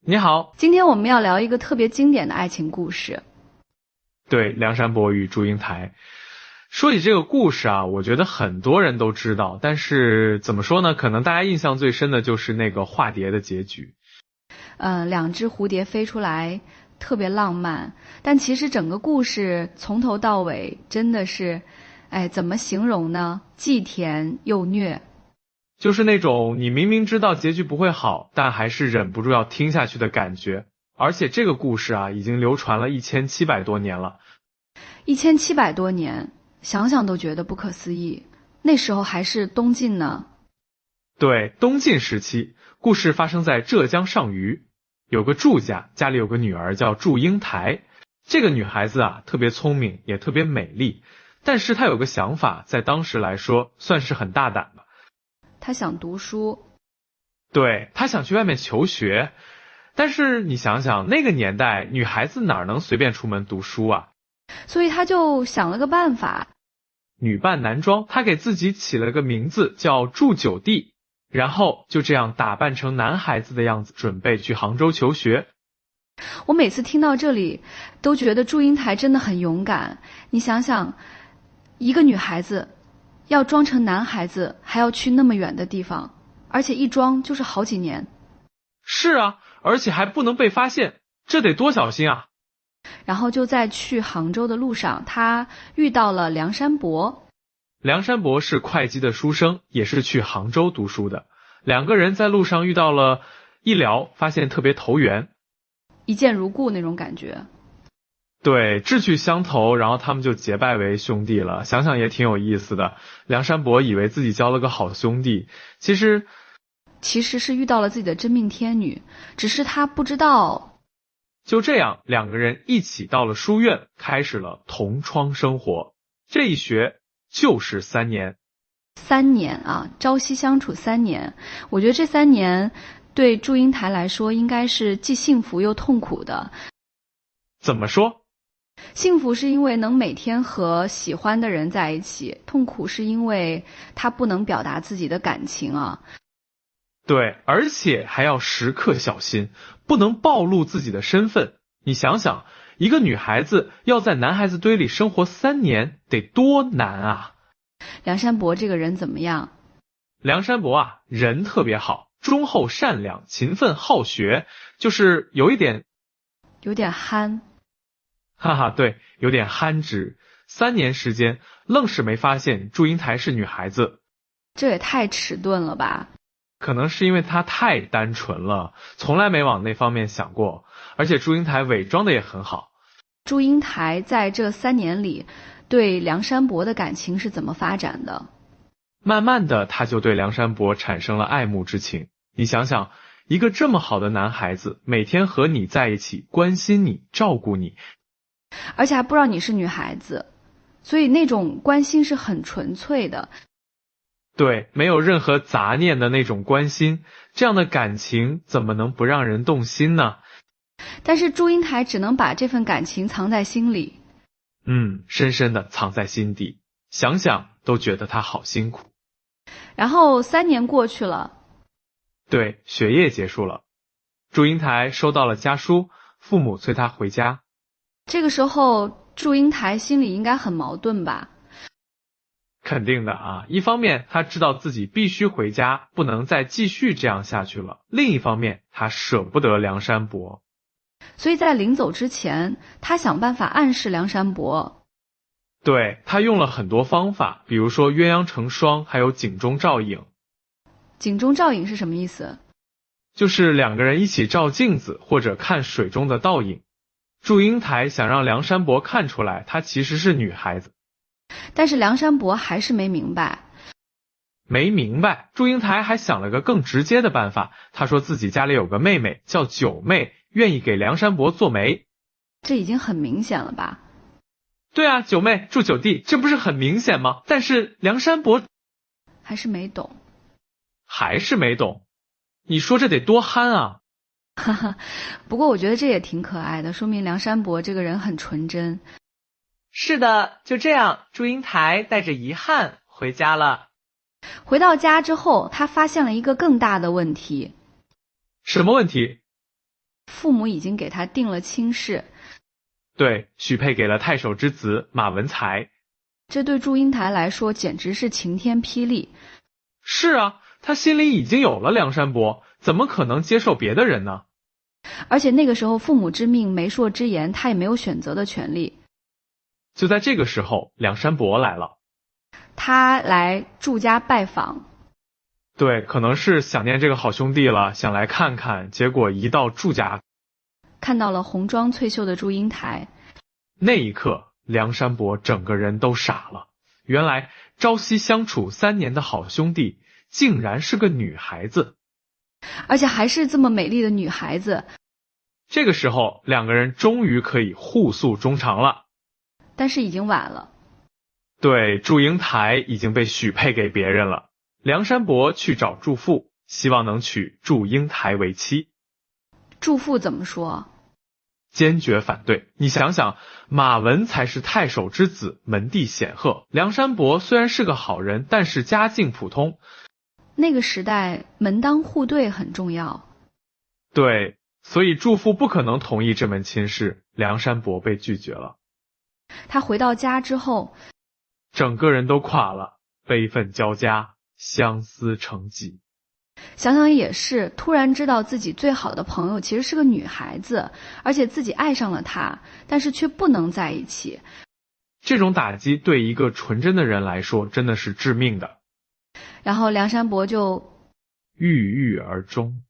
你好。今天我们要聊一个特别经典的爱情故事。对，梁山伯与祝英台。说起这个故事啊，我觉得很多人都知道，但是怎么说呢？可能大家印象最深的就是那个化蝶的结局。两只蝴蝶飞出来，特别浪漫。但其实整个故事从头到尾真的是，怎么形容呢？既甜又虐。就是那种你明明知道结局不会好，但还是忍不住要听下去的感觉。而且这个故事啊，已经流传了1700多年了。1700多年，想想都觉得不可思议。那时候还是东晋呢。对，东晋时期，故事发生在浙江上虞，有个祝家，家里有个女儿叫祝英台。这个女孩子啊，特别聪明，也特别美丽，但是她有个想法，在当时来说算是很大胆的。她想读书。对，她想去外面求学。但是你想想，那个年代女孩子哪能随便出门读书啊？所以她就想了个办法。女扮男装，她给自己起了个名字叫祝九弟，然后就这样打扮成男孩子的样子，准备去杭州求学。我每次听到这里都觉得祝英台真的很勇敢。你想想，一个女孩子要装成男孩子，还要去那么远的地方，而且一装就是好几年。是啊，而且还不能被发现，这得多小心啊。然后就在去杭州的路上，她遇到了梁山伯。梁山伯是会稽的书生，也是去杭州读书的。两个人在路上遇到了，一聊发现特别投缘，一见如故那种感觉。对，志趣相投，然后他们就结拜为兄弟了。想想也挺有意思的。梁山伯以为自己交了个好兄弟，其实是遇到了自己的真命天女，只是他不知道。就这样，两个人一起到了书院，开始了同窗生活。这一学就是3年。3年啊，朝夕相处3年。我觉得这3年对祝英台来说应该是既幸福又痛苦的。怎么说？幸福是因为能每天和喜欢的人在一起，痛苦是因为他不能表达自己的感情啊。对，而且还要时刻小心，不能暴露自己的身份。你想想，一个女孩子要在男孩子堆里生活3年，得多难啊！梁山伯这个人怎么样？梁山伯啊，人特别好，忠厚善良，勤奋好学，就是有点憨。哈哈，对，有点憨直。3年时间，愣是没发现祝英台是女孩子。这也太迟钝了吧。可能是因为他太单纯了，从来没往那方面想过。而且祝英台伪装的也很好。祝英台在这3年里对梁山伯的感情是怎么发展的？慢慢的，他就对梁山伯产生了爱慕之情。你想想，一个这么好的男孩子，每天和你在一起，关心你，照顾你，而且还不知道你是女孩子，所以那种关心是很纯粹的。对，没有任何杂念的那种关心，这样的感情怎么能不让人动心呢？但是祝英台只能把这份感情藏在心里。深深的藏在心底，想想都觉得他好辛苦。然后3年过去了。对，学业结束了，祝英台收到了家书，父母催她回家。这个时候祝英台心里应该很矛盾吧？肯定的啊，一方面他知道自己必须回家，不能再继续这样下去了，另一方面他舍不得梁山伯，所以在临走之前，他想办法暗示梁山伯。对，他用了很多方法，比如说鸳鸯成双，还有井中照影。井中照影是什么意思？就是两个人一起照镜子，或者看水中的倒影。祝英台想让梁山伯看出来她其实是女孩子，但是梁山伯还是没明白。祝英台还想了个更直接的办法，她说自己家里有个妹妹叫九妹，愿意给梁山伯做媒。这已经很明显了吧？对啊，九妹祝九弟，这不是很明显吗？但是梁山伯还是没懂。你说这得多憨啊！哈哈，不过我觉得这也挺可爱的，说明梁山伯这个人很纯真。是的，就这样，祝英台带着遗憾回家了。回到家之后，他发现了一个更大的问题。什么问题？父母已经给他定了亲事，对，许配给了太守之子马文才。这对祝英台来说简直是晴天霹雳。是啊，他心里已经有了梁山伯，怎么可能接受别的人呢？而且那个时候父母之命媒妁之言，他也没有选择的权利。就在这个时候，梁山伯来了。他来祝家拜访，对，可能是想念这个好兄弟了，想来看看，结果一到祝家，看到了红妆翠袖的祝英台。那一刻，梁山伯整个人都傻了。原来朝夕相处3年的好兄弟，竟然是个女孩子，而且还是这么美丽的女孩子。这个时候，两个人终于可以互诉衷肠了。但是已经晚了。对，祝英台已经被许配给别人了。梁山伯去找祝父，希望能娶祝英台为妻。祝父怎么说？坚决反对。你想想，马文才是太守之子，门第显赫。梁山伯虽然是个好人，但是家境普通。那个时代门当户对很重要。对，所以祝父不可能同意这门亲事，梁山伯被拒绝了。他回到家之后，整个人都垮了，悲愤交加，相思成疾。想想也是，突然知道自己最好的朋友其实是个女孩子，而且自己爱上了她，但是却不能在一起。这种打击对一个纯真的人来说真的是致命的。然后梁山伯就郁郁而终，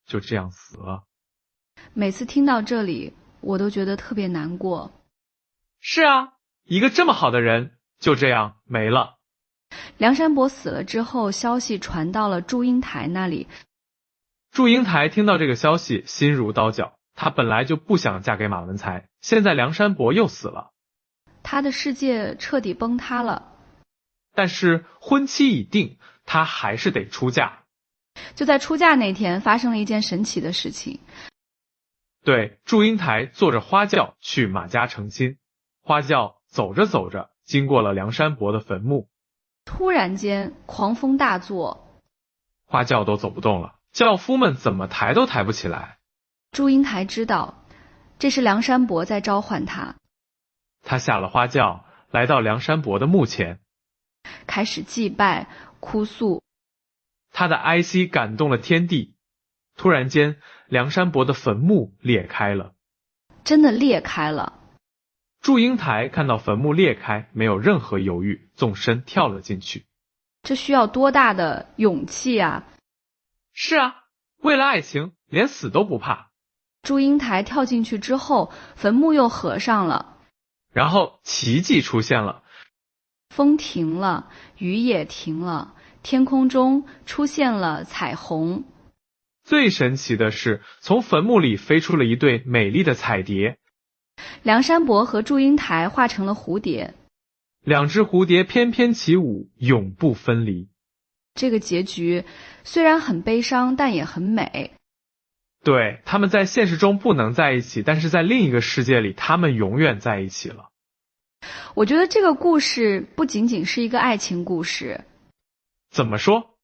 就这样死了。每次听到这里，我都觉得特别难过。是啊，一个这么好的人就这样没了。梁山伯死了之后，消息传到了祝英台那里。祝英台听到这个消息，心如刀绞。她本来就不想嫁给马文才，现在梁山伯又死了，她的世界彻底崩塌了。但是婚期已定，她还是得出嫁。就在出嫁那天，发生了一件神奇的事情。对，祝英台坐着花轿去马家成亲，花轿走着走着，经过了梁山伯的坟墓。突然间，狂风大作，花轿都走不动了，轿夫们怎么抬都抬不起来。祝英台知道，这是梁山伯在召唤他。他下了花轿，来到梁山伯的墓前，开始祭拜、哭诉。他的哀惜感动了天地。突然间，梁山伯的坟墓裂开了，真的裂开了。祝英台看到坟墓裂开，没有任何犹豫，纵身跳了进去。这需要多大的勇气啊！是啊，为了爱情，连死都不怕。祝英台跳进去之后，坟墓又合上了，然后奇迹出现了，风停了，雨也停了，天空中出现了彩虹。最神奇的是，从坟墓里飞出了一对美丽的彩蝶。梁山伯和祝英台化成了蝴蝶，两只蝴蝶翩翩起舞，永不分离。这个结局虽然很悲伤，但也很美。对，他们在现实中不能在一起，但是在另一个世界里，他们永远在一起了。我觉得这个故事不仅仅是一个爱情故事。怎么说？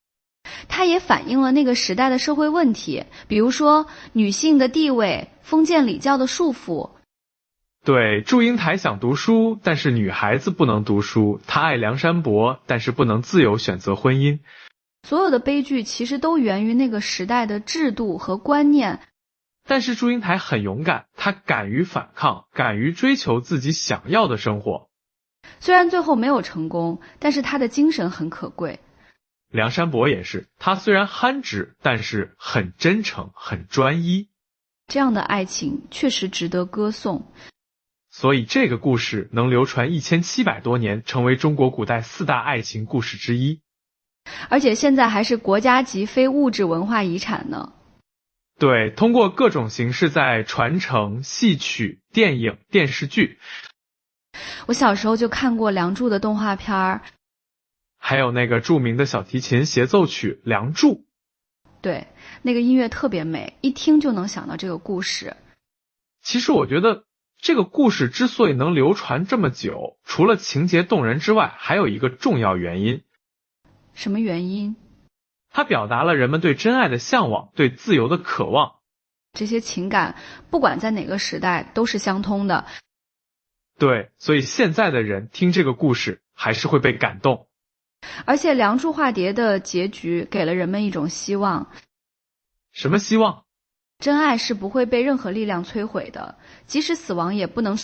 它也反映了那个时代的社会问题，比如说女性的地位、封建礼教的束缚。对，祝英台想读书，但是女孩子不能读书；她爱梁山伯，但是不能自由选择婚姻。所有的悲剧其实都源于那个时代的制度和观念。但是祝英台很勇敢，她敢于反抗，敢于追求自己想要的生活。虽然最后没有成功，但是她的精神很可贵。梁山伯也是，他虽然憨直，但是很真诚，很专一。这样的爱情确实值得歌颂。所以这个故事能流传1700多年，成为中国古代4大爱情故事之一。而且现在还是国家级非物质文化遗产呢。对，通过各种形式在传承戏曲、电影、电视剧。我小时候就看过《梁祝》的动画片儿，还有那个著名的小提琴协奏曲《梁祝》。对，那个音乐特别美，一听就能想到这个故事。其实我觉得这个故事之所以能流传这么久，除了情节动人之外，还有一个重要原因。什么原因？它表达了人们对真爱的向往，对自由的渴望。这些情感不管在哪个时代都是相通的。对，所以现在的人听这个故事还是会被感动。而且《梁祝化蝶》的结局给了人们一种希望。什么希望？真爱是不会被任何力量摧毁的，即使死亡也不能。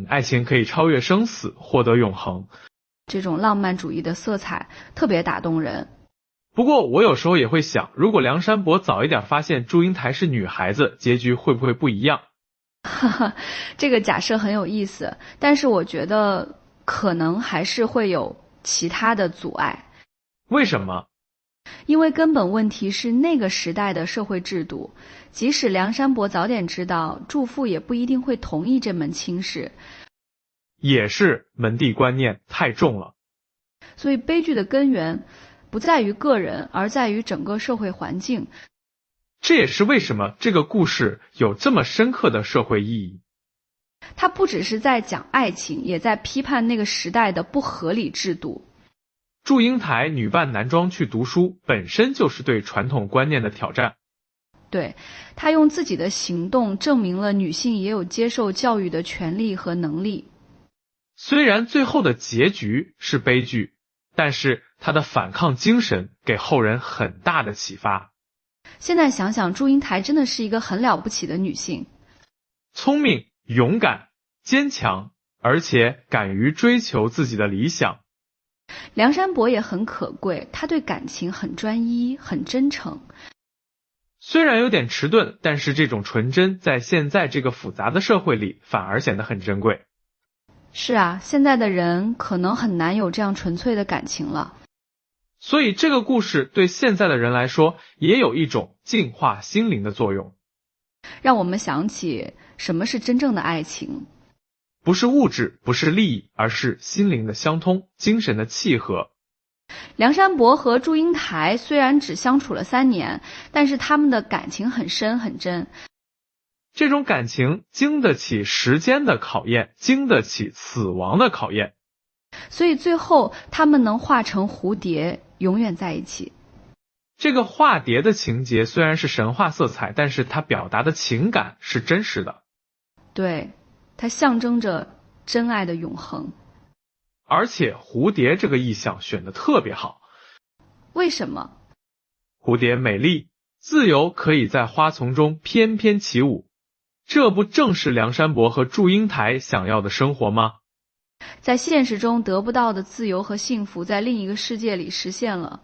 爱情可以超越生死，获得永恒。这种浪漫主义的色彩特别打动人。不过我有时候也会想，如果梁山伯早一点发现祝英台是女孩子，结局会不会不一样？这个假设很有意思，但是我觉得可能还是会有其他的阻碍。为什么？因为根本问题是那个时代的社会制度，即使梁山伯早点知道，祝父也不一定会同意这门亲事。也是门第观念太重了。所以悲剧的根源不在于个人，而在于整个社会环境。这也是为什么这个故事有这么深刻的社会意义。它不只是在讲爱情，也在批判那个时代的不合理制度。祝英台女扮男装去读书，本身就是对传统观念的挑战。对，她用自己的行动证明了女性也有接受教育的权利和能力。虽然最后的结局是悲剧，但是她的反抗精神给后人很大的启发。现在想想，祝英台真的是一个很了不起的女性，聪明、勇敢、坚强，而且敢于追求自己的理想。梁山伯也很可贵，他对感情很专一，很真诚。虽然有点迟钝，但是这种纯真在现在这个复杂的社会里反而显得很珍贵。是啊，现在的人可能很难有这样纯粹的感情了。所以这个故事对现在的人来说，也有一种净化心灵的作用，让我们想起什么是真正的爱情。不是物质，不是利益，而是心灵的相通，精神的契合。梁山伯和祝英台虽然只相处了3年，但是他们的感情很深很真。这种感情经得起时间的考验，经得起死亡的考验。所以最后他们能化成蝴蝶，永远在一起。这个化蝶的情节虽然是神话色彩，但是它表达的情感是真实的。对，它象征着真爱的永恒。而且蝴蝶这个意象选得特别好。为什么？蝴蝶美丽，自由，可以在花丛中翩翩起舞。这不正是梁山伯和祝英台想要的生活吗？在现实中得不到的自由和幸福，在另一个世界里实现了。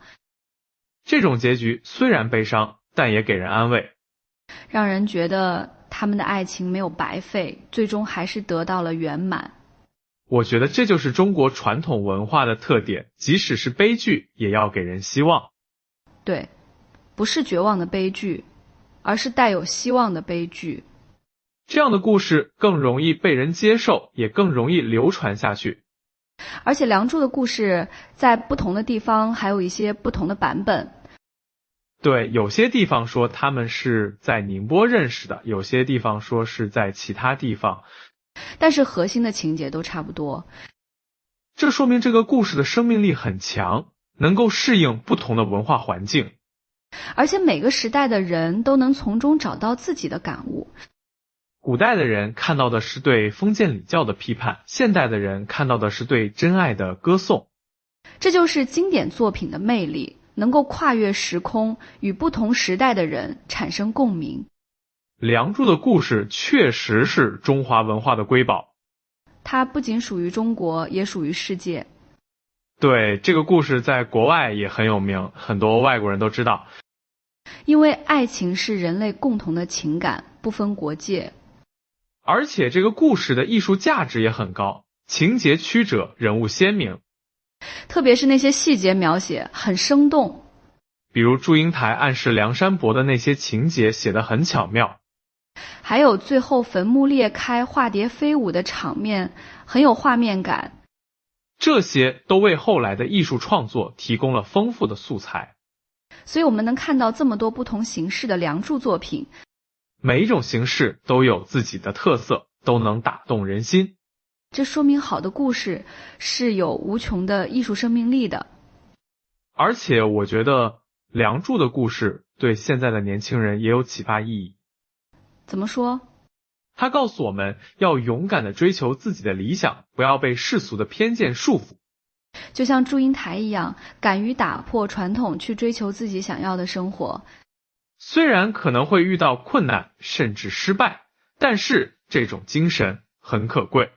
这种结局虽然悲伤，但也给人安慰，让人觉得他们的爱情没有白费，最终还是得到了圆满。我觉得这就是中国传统文化的特点，即使是悲剧，也要给人希望。对，不是绝望的悲剧，而是带有希望的悲剧。这样的故事更容易被人接受，也更容易流传下去。而且梁祝的故事在不同的地方还有一些不同的版本。对，有些地方说他们是在宁波认识的，有些地方说是在其他地方，但是核心的情节都差不多。这说明这个故事的生命力很强，能够适应不同的文化环境。而且每个时代的人都能从中找到自己的感悟。古代的人看到的是对封建礼教的批判，现代的人看到的是对真爱的歌颂。这就是经典作品的魅力，能够跨越时空，与不同时代的人产生共鸣。梁祝的故事确实是中华文化的瑰宝，它不仅属于中国，也属于世界。对，这个故事在国外也很有名，很多外国人都知道。因为爱情是人类共同的情感，不分国界。而且这个故事的艺术价值也很高，情节曲折，人物鲜明。特别是那些细节描写很生动。比如祝英台暗示梁山伯的那些情节写得很巧妙。还有最后坟墓裂开，化蝶飞舞的场面，很有画面感。这些都为后来的艺术创作提供了丰富的素材。所以我们能看到这么多不同形式的梁祝作品，每一种形式都有自己的特色，都能打动人心。这说明好的故事是有无穷的艺术生命力的。而且我觉得梁祝的故事对现在的年轻人也有启发意义。怎么说？他告诉我们要勇敢地追求自己的理想，不要被世俗的偏见束缚。就像祝英台一样，敢于打破传统，去追求自己想要的生活。虽然可能会遇到困难，甚至失败，但是这种精神很可贵。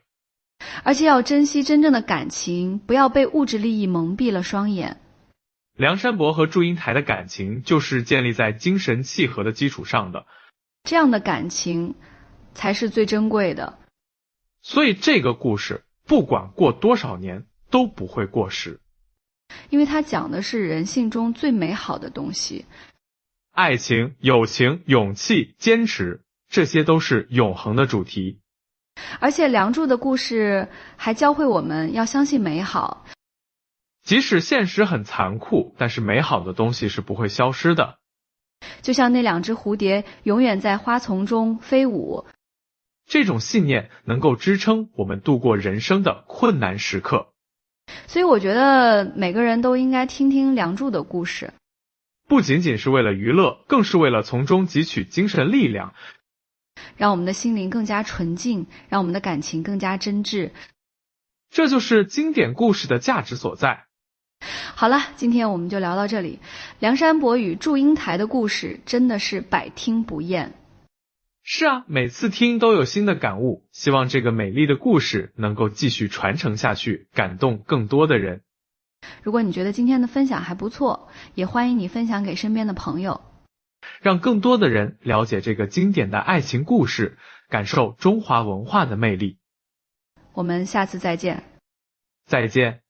而且要珍惜真正的感情，不要被物质利益蒙蔽了双眼。梁山伯和祝英台的感情就是建立在精神契合的基础上的，这样的感情才是最珍贵的。所以这个故事不管过多少年都不会过时，因为它讲的是人性中最美好的东西。爱情、友情、勇气、坚持，这些都是永恒的主题。而且梁祝的故事还教会我们要相信美好。即使现实很残酷，但是美好的东西是不会消失的。就像那两只蝴蝶永远在花丛中飞舞。这种信念能够支撑我们度过人生的困难时刻。所以我觉得每个人都应该听听梁祝的故事。不仅仅是为了娱乐，更是为了从中汲取精神力量，让我们的心灵更加纯净，让我们的感情更加真挚。这就是经典故事的价值所在。好了，今天我们就聊到这里。梁山伯与祝英台的故事真的是百听不厌。是啊，每次听都有新的感悟，希望这个美丽的故事能够继续传承下去，感动更多的人。如果你觉得今天的分享还不错，也欢迎你分享给身边的朋友，让更多的人了解这个经典的爱情故事，感受中华文化的魅力。我们下次再见。再见。